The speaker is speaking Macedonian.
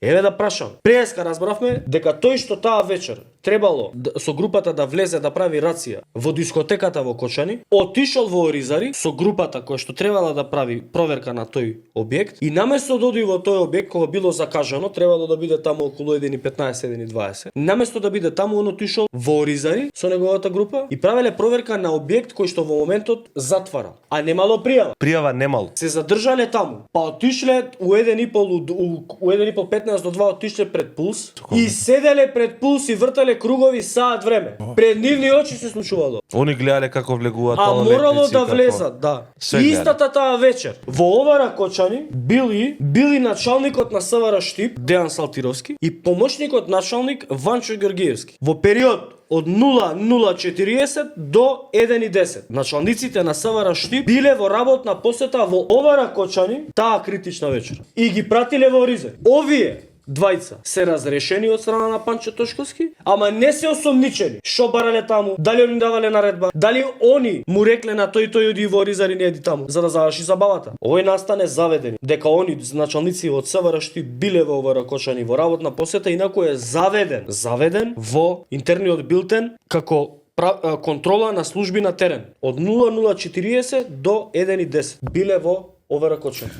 Еве да прашам. Преска разбравме дека тој што таа вечер требало со групата да влезе да прави рација во дискотеката во Кочани, отишол во Оризари со групата која што требала да прави проверка на тој објект и наместо да оди во тој објект кога било закажано, требало да биде таму околу 1:15, 1:20. Наместо да биде таму, он отишол во Оризари со неговата група и правеле проверка на објект кој што во моментот затвара, а немало пријава. Пријава немало. Се задржале таму, па отишле у 1:15 до 2 отишле пред Пулс и седеле пред Пулс и вртале кругови саат време. Пред нивни очи се случувало. Они гледале како влегуваат А малолетници. морало да како- влезат, да. Се И гледа. истата таа вечер во Овара Кочани били началникот на СВР Штип Дејан Салтировски и помошникот началник Ванчо Ѓоргиевски. Во период од 00:40 до 1:10. Началниците на СВР Штип биле во работна посета во Овара Кочани таа критична вечер и ги пратиле во Оризари. Овие двајца се разрешени од страна на Панчо Тошковски, ама не се осомничени. Шо барале таму? Дали они давале наредба? Дали они му рекле на тој оди во Оризари не еди таму, за да заврши забавата? Овој настане заведени дека они началници од СВР Штип биле во Овара Кочани во работна посета, инаку е заведен во интерниот билтен како контрола на служби на терен од 00:40 до 1:10 биле во Овара Кочани.